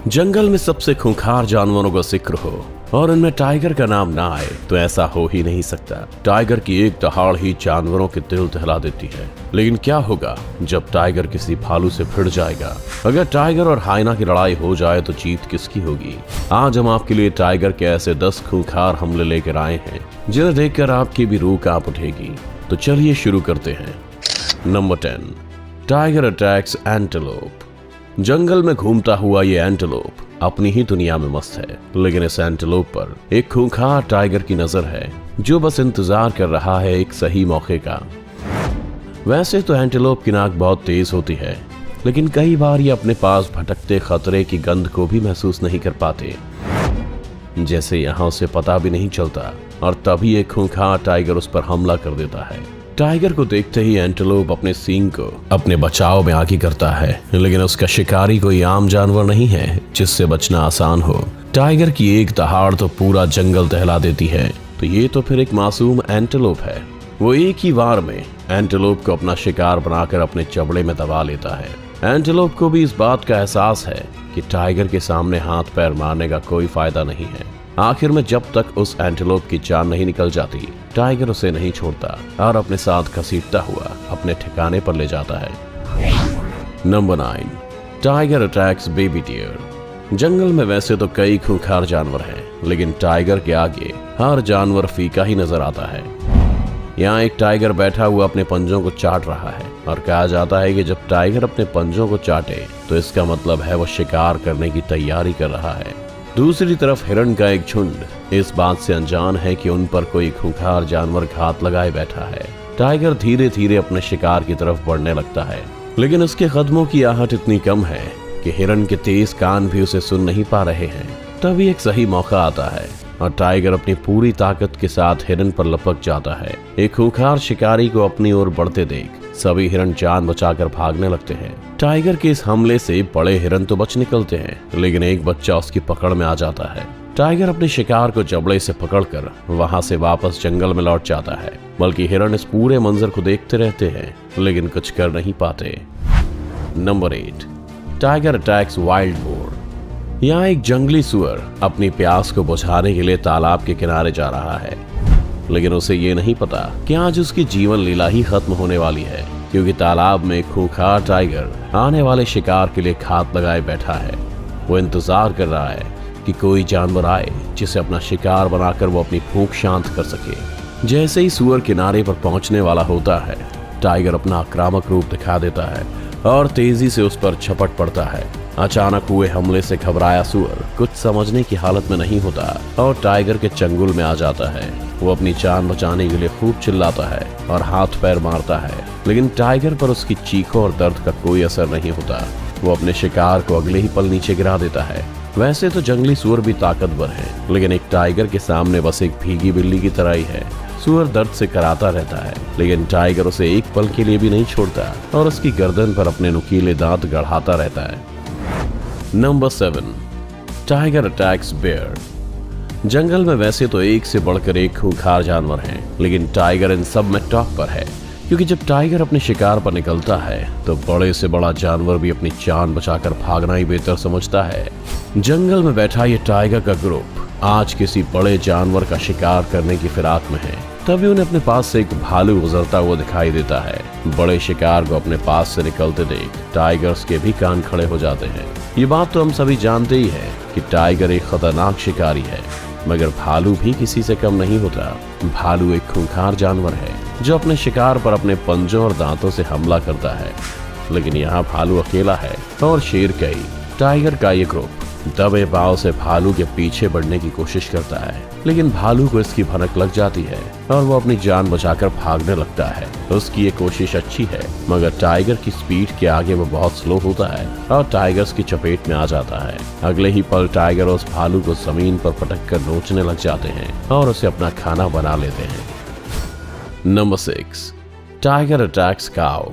जंगल में सबसे खूंखार जानवरों का जिक्र हो और उनमें टाइगर का नाम ना आए तो ऐसा हो ही नहीं सकता। टाइगर की एक दहाड़ ही जानवरों के दिल दहला देती है। लेकिन क्या होगा जब टाइगर किसी भालू से भिड़ जाएगा? अगर टाइगर और हाइना की लड़ाई हो जाए तो जीत किसकी होगी? आज हम आपके लिए टाइगर के ऐसे 10 खूंखार हमले लेकर आए हैं जिन्हें देखकर आपकी भी रूह कांप उठेगी। तो चलिए शुरू करते हैं। Number 10, tiger attacks antelope. जंगल में घूमता हुआ ये एंटेलोप अपनी ही दुनिया में मस्त है, लेकिन इस एंटेलोप पर एक खूंखार टाइगर की नजर है जो बस इंतजार कर रहा है एक सही मौके का। वैसे तो एंटेलोप की नाक बहुत तेज होती है, लेकिन कई बार ये अपने पास भटकते खतरे की गंध को भी महसूस नहीं कर पाते, जैसे यहाँ उसे पता भी नहीं चलता और तभी एक खूंखार टाइगर उस पर हमला कर देता है। टाइगर को देखते ही एंटेलोप अपने सींग को अपने बचाव में आगे करता है, लेकिन उसका शिकारी कोई आम जानवर नहीं है जिससे बचना आसान हो। टाइगर की एक दहाड़ तो पूरा जंगल दहला देती है, तो ये तो फिर एक मासूम एंटेलोप है। वो एक ही वार में एंटेलोप को अपना शिकार बनाकर अपने चबड़े में दबा लेता है। एंटेलोप को भी इस बात का एहसास है कि टाइगर के सामने हाथ पैर मारने का कोई फायदा नहीं है। आखिर में जब तक उस एंटेलोप की जान नहीं निकल जाती, टाइगर उसे नहीं छोड़ता और अपने साथ घसीटता हुआ अपने ठिकाने पर ले जाता है। Number 9, tiger attacks baby deer. जंगल में वैसे तो कई खूंखार जानवर हैं, लेकिन टाइगर के आगे हर जानवर फीका ही नजर आता है। यहाँ एक टाइगर बैठा हुआ अपने पंजों को चाट रहा है और कहा जाता है कि जब टाइगर अपने पंजों को चाटे तो इसका मतलब है वो शिकार करने की तैयारी कर रहा है। दूसरी तरफ हिरण का एक झुंड इस बात से अनजान है कि उन पर कोई खूंखार जानवर घात लगाए बैठा है। टाइगर धीरे धीरे अपने शिकार की तरफ बढ़ने लगता है, लेकिन उसके कदमों की आहट इतनी कम है कि हिरण के तेज कान भी उसे सुन नहीं पा रहे हैं। तभी एक सही मौका आता है और टाइगर अपनी पूरी ताकत के साथ हिरण पर लपक जाता है। एक खूंखार शिकारी को अपनी ओर बढ़ते देख सभी हिरण जान बचाकर भागने लगते हैं। टाइगर के इस हमले से बड़े हिरण तो बच निकलते हैं, लेकिन एक बच्चा उसकी पकड़ में आ जाता है। टाइगर अपने शिकार को जबड़े से पकड़कर वहां से वापस जंगल में लौट जाता है, बल्कि हिरण इस पूरे मंजर को देखते रहते हैं लेकिन कुछ कर नहीं पाते। Number 8, tiger attacks wild boar. यहाँ एक जंगली सुअर अपनी प्यास को बुझाने के लिए तालाब के किनारे जा रहा है, लेकिन उसे ये नहीं पता कि आज उसकी जीवन लीला ही खत्म होने वाली है, क्योंकि तालाब में खूंखार टाइगर आने वाले शिकार के लिए घात लगाए बैठा है। वो इंतजार कर रहा है कि कोई जानवर आए जिसे अपना शिकार बनाकर वो अपनी भूख शांत कर सके। जैसे ही सुअर किनारे पर पहुंचने वाला होता है, टाइगर अपना आक्रामक रूप दिखा देता है और तेजी से उस पर झपट पड़ता है। अचानक हुए हमले से घबराया सुअर कुछ समझने की हालत में नहीं होता और टाइगर के चंगुल में आ जाता है। वो अपनी जान बचाने के लिए खूब चिल्लाता है और हाथ पैर मारता है, लेकिन टाइगर पर उसकी चीखों और दर्द का कोई असर नहीं होता। वो अपने शिकार को अगले ही पल नीचे गिरा देता है। वैसे तो जंगली सुअर भी ताकतवर है, लेकिन एक टाइगर के सामने बस एक भीगी बिल्ली की तरह ही है। सुअर दर्द से कराता रहता है, लेकिन टाइगर उसे एक पल के लिए भी नहीं छोड़ता और उसकी गर्दन पर अपने नुकीले दांत गड़ाता रहता है। Number 7, tiger attacks bear. जंगल में वैसे तो एक से बढ़कर एक खूंखार जानवर हैं, लेकिन टाइगर इन सब में टॉप पर है, क्योंकि जब टाइगर अपने शिकार पर निकलता है तो बड़े से बड़ा जानवर भी अपनी जान बचाकर भागना ही बेहतर समझता है। जंगल में बैठा ये टाइगर का ग्रुप आज किसी बड़े जानवर का शिकार करने की फिराक में है। तभी उन्हें अपने पास से एक भालू गुजरता हुआ दिखाई देता है। बड़े शिकार को अपने पास से निकलते देख टाइगर्स के भी कान खड़े हो जाते हैं। ये बात तो हम सभी जानते ही हैं कि टाइगर एक खतरनाक शिकारी है, मगर भालू भी किसी से कम नहीं होता। भालू एक खूंखार जानवर है जो अपने शिकार पर अपने पंजों और दांतों से हमला करता है, लेकिन यहाँ भालू अकेला है और शेर कई। टाइगर का ये ग्रुप दबे पांव से भालू के पीछे बढ़ने की कोशिश करता है, लेकिन भालू को इसकी भनक लग जाती है और वो अपनी जान बचाकर भागने लगता है। उसकी ये कोशिश अच्छी है, मगर टाइगर की स्पीड के आगे वो बहुत स्लो होता है और टाइगर्स की चपेट में आ जाता है। अगले ही पल टाइगर उस भालू को जमीन पर पटक कर नोचने लग जाते हैं और उसे अपना खाना बना लेते हैं। नंबर 6, टाइगर अटैक्स काऊ।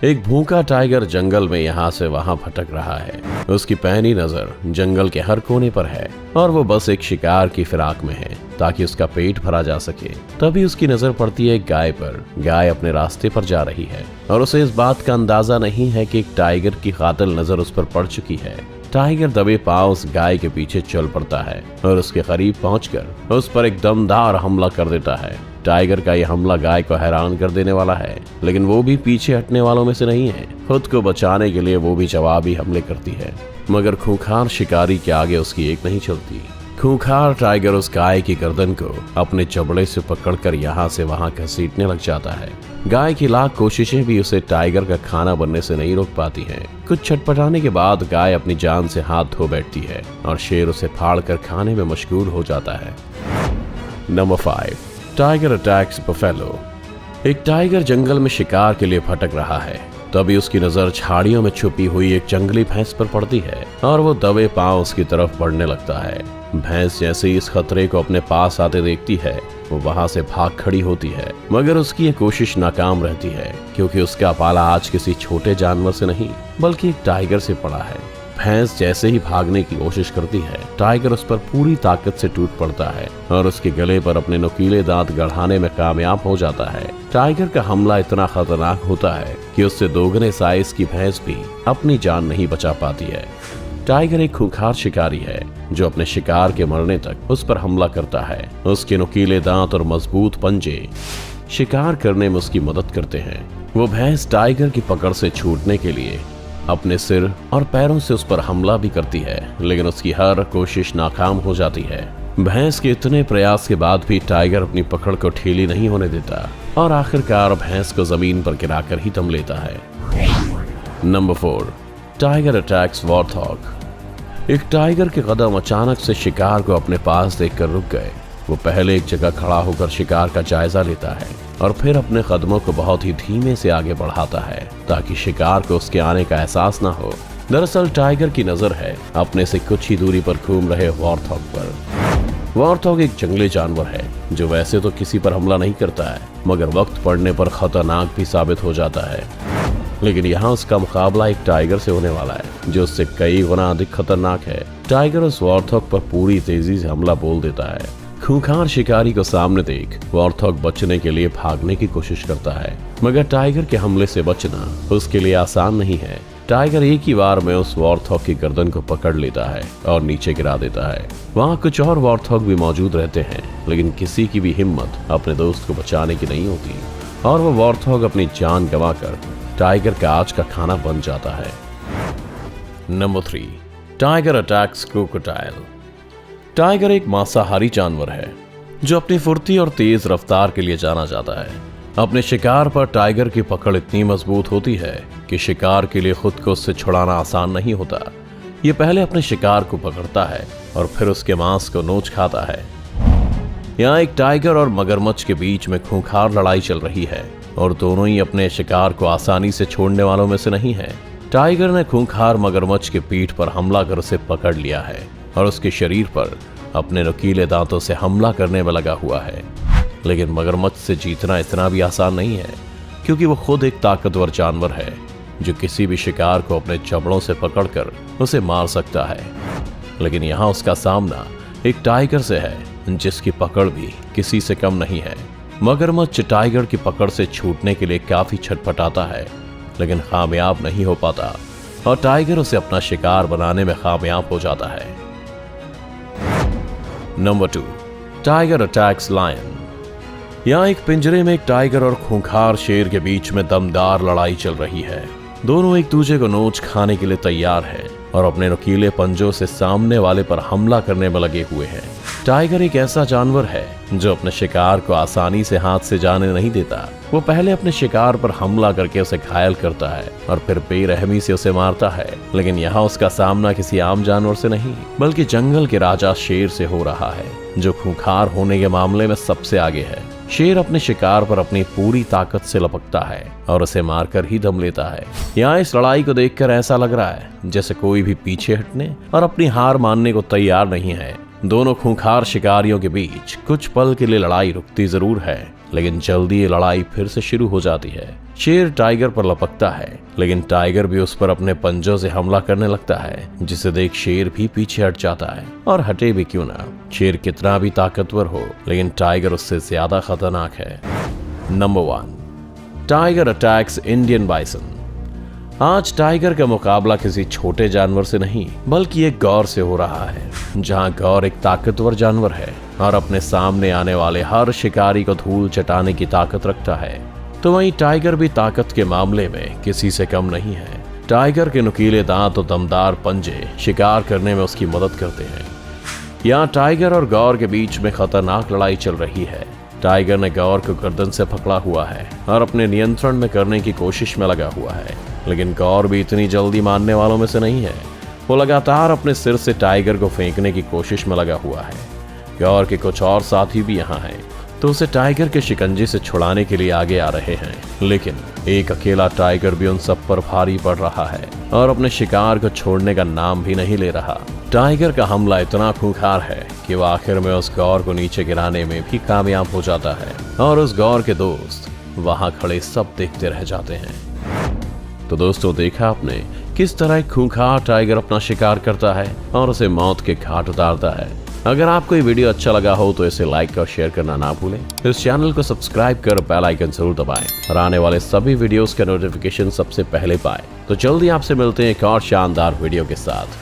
एक भूखा टाइगर जंगल में यहाँ से वहाँ भटक रहा है। उसकी पैनी नजर जंगल के हर कोने पर है और वो बस एक शिकार की फिराक में है ताकि उसका पेट भरा जा सके। तभी उसकी नजर पड़ती है एक गाय पर। गाय अपने रास्ते पर जा रही है और उसे इस बात का अंदाजा नहीं है कि एक टाइगर की कातिल नजर उस पर पड़ चुकी है। टाइगर दबे पांव उस गाय के पीछे चल पड़ता है और उसके करीब पहुंचकर उस पर एक दमदार हमला कर देता है। टाइगर का यह हमला गाय को हैरान कर देने वाला है, लेकिन वो भी पीछे हटने वालों में से नहीं है। खुद को बचाने के लिए वो भी जवाबी हमले करती है, मगर खूंखार शिकारी के आगे उसकी एक नहीं चलती। खूंखार टाइगर उस गाय की गर्दन को अपने चबड़े से पकड़कर यहाँ से वहाँ घसीटने लग जाता है। गाय की लाख कोशिशें भी उसे टाइगर का खाना बनने से नहीं रोक पाती हैं। कुछ छटपटाने के बाद गाय अपनी जान से हाथ धो बैठती है और शेर उसे फाड़कर खाने में मशगूल हो जाता है। Number 5, tiger attacks buffalo. एक टाइगर जंगल में शिकार के लिए भटक रहा है। तभी उसकी नजर झाड़ियों में छुपी हुई एक जंगली भैंस पर पड़ती है और वो दबे पांव उसकी तरफ बढ़ने लगता है। भैंस जैसे ही इस खतरे को अपने पास आते देखती है, वो वहां से भाग खड़ी होती है, मगर उसकी ये कोशिश नाकाम रहती है, क्योंकि उसका पाला आज किसी छोटे जानवर से नहीं बल्कि एक टाइगर से पड़ा है। भैंस जैसे ही भागने की कोशिश करती है, टाइगर उस पर पूरी ताकत से टूट पड़ता है और उसके गले पर अपने नुकीले दांत गड़ाने में कामयाब हो जाता है। टाइगर का हमला इतना खतरनाक होता है कि उससे दोगुने साइज की भैंस भी अपनी जान नहीं बचा पाती है। टाइगर एक खूंखार शिकारी है जो अपने शिकार के मरने तक उस पर हमला करता है। उसके नुकीले दांत और मजबूत पंजे शिकार करने में उसकी मदद करते हैं। वो भैंस टाइगर की पकड़ से छूटने के लिए अपने सिर और पैरों से उस पर हमला भी करती है, लेकिन उसकी हर कोशिश नाकाम हो जाती है। भैंस के इतने प्रयास के बाद भी टाइगर अपनी पकड़ को ढीली नहीं होने देता और आखिरकार भैंस को जमीन पर गिराकर ही दम लेता है। Number 4, tiger attacks warthog. एक टाइगर के कदम अचानक से शिकार को अपने पास देखकर रुक गए। वो पहले एक जगह खड़ा होकर शिकार का जायजा लेता है और फिर अपने कदमों को बहुत ही धीमे से आगे बढ़ाता है ताकि शिकार को उसके आने का एहसास ना हो। दरअसल टाइगर की नजर है अपने से कुछ ही दूरी पर घूम रहे वॉर्थॉग पर। वॉर्थॉग एक जंगली जानवर है जो वैसे तो किसी पर हमला नहीं करता है, मगर वक्त पड़ने पर खतरनाक भी साबित हो जाता है। लेकिन यहाँ उसका मुकाबला एक टाइगर से होने वाला है जो उससे कई गुना अधिक खतरनाक है। टाइगर उस वॉर्थॉग पर पूरी तेजी से हमला बोल देता है। खूंखार शिकारी को सामने देख वॉर्थॉग बचने के लिए भागने की कोशिश करता है, मगर टाइगर के हमले से बचना उसके लिए आसान नहीं है। टाइगर एक ही बार में उस वॉर्थॉग की गर्दन को पकड़ लेता है और नीचे गिरा देता है। वहाँ कुछ और वॉर्थॉग भी मौजूद रहते हैं, लेकिन किसी की भी हिम्मत अपने दोस्त को बचाने की नहीं होती और वो वॉर्थॉग अपनी जान गंवाकर टाइगर का आज का खाना बन जाता है। Number 3, tiger attacks crocodile. Tiger एक मांसाहारी जानवर है जो अपनी फुर्ती और तेज रफ्तार के लिए जाना जाता है। अपने शिकार पर टाइगर की पकड़ इतनी मजबूत होती है कि शिकार के लिए खुद को उससे छुड़ाना आसान नहीं होता। ये पहले अपने शिकार को पकड़ता है और फिर उसके मांस को नोच खाता है। यहाँ एक टाइगर और मगरमच्छ के बीच में खूंखार लड़ाई चल रही है और दोनों ही अपने शिकार को आसानी से छोड़ने वालों में से नहीं है। टाइगर ने खूंखार मगरमच्छ के पीठ पर हमला कर उसे पकड़ लिया है और उसके शरीर पर अपने नुकीले दांतों से हमला करने में लगा हुआ है। लेकिन मगरमच्छ से जीतना इतना भी आसान नहीं है, क्योंकि वो खुद एक ताकतवर जानवर है जो किसी भी शिकार को अपने जबड़ों से पकड़कर उसे मार सकता है। लेकिन यहाँ उसका सामना एक टाइगर से है जिसकी पकड़ भी किसी से कम नहीं है। मगरमच्छ टाइगर की पकड़ से छूटने के लिए काफी छटपटाता है, लेकिन कामयाब नहीं हो पाता और टाइगर उसे अपना शिकार बनाने में कामयाब हो जाता है। Number 2, tiger attacks lion. यहाँ एक पिंजरे में एक टाइगर और खूंखार शेर के बीच में दमदार लड़ाई चल रही है। दोनों एक दूसरे को नोच खाने के लिए तैयार हैं और अपने नुकीले पंजों से सामने वाले पर हमला करने में लगे हुए हैं। टाइगर एक ऐसा जानवर है जो अपने शिकार को आसानी से हाथ से जाने नहीं देता। वो पहले अपने शिकार पर हमला करके उसे घायल करता है और फिर बेरहमी से उसे मारता है। लेकिन यहाँ उसका सामना किसी आम जानवर से नहीं बल्कि जंगल के राजा शेर से हो रहा है, जो खूंखार होने के मामले में सबसे आगे है। शेर अपने शिकार पर अपनी पूरी ताकत से लपकता है और उसे मारकर ही दम लेता है। यहाँ इस लड़ाई को देखकर ऐसा लग रहा है जैसे कोई भी पीछे हटने और अपनी हार मानने को तैयार नहीं है। दोनों खूंखार शिकारियों के बीच कुछ पल के लिए लड़ाई रुकती जरूर है, लेकिन जल्दी ये लड़ाई फिर से शुरू हो जाती है। शेर टाइगर पर लपकता है, लेकिन टाइगर भी उस पर अपने पंजों से हमला करने लगता है, जिसे देख शेर भी पीछे हट जाता है। और हटे भी क्यों ना, शेर कितना भी ताकतवर हो, लेकिन टाइगर उससे ज्यादा खतरनाक है। Number 1, tiger attacks Indian bison. आज टाइगर का मुकाबला किसी छोटे जानवर से नहीं बल्कि एक गौर से हो रहा है, जहां गौर एक ताकतवर जानवर है और अपने सामने आने वाले हर शिकारी को धूल चटाने की ताकत रखता है। तो वहीं टाइगर भी ताकत के मामले में किसी से कम नहीं है। टाइगर के नुकीले दांत और दमदार पंजे शिकार करने में उसकी मदद करते हैं। यहाँ टाइगर और गौर के बीच में खतरनाक लड़ाई चल रही है। टाइगर ने गौर को गर्दन से पकड़ा हुआ है और अपने नियंत्रण में करने की कोशिश में लगा हुआ है, लेकिन गौर भी इतनी जल्दी मानने वालों में से नहीं है। वो लगातार अपने सिर से टाइगर को फेंकने की कोशिश में लगा हुआ है। गौर के कुछ और साथी भी यहाँ हैं, तो उसे टाइगर के शिकंजे से छुड़ाने के लिए आगे आ रहे हैं, लेकिन एक अकेला टाइगर भी उन सब पर भारी पड़ रहा है और अपने शिकार को छोड़ने का नाम भी नहीं ले रहा। टाइगर का हमला इतना खूंखार है कि वह आखिर में उस गौर को नीचे गिराने में भी कामयाब हो जाता है और उस गौर के दोस्त वहां खड़े सब देखते रह जाते हैं। तो दोस्तों, देखा आपने किस तरह एक खूंखार टाइगर अपना शिकार करता है और उसे मौत के घाट उतारता है। अगर आपको ये वीडियो अच्छा लगा हो तो इसे लाइक और शेयर करना ना भूलें। इस चैनल को सब्सक्राइब कर बेल आइकन जरूर दबाएं और आने वाले सभी वीडियोस का नोटिफिकेशन सबसे पहले पाएं। तो जल्दी आपसे मिलते हैं एक और शानदार वीडियो के साथ।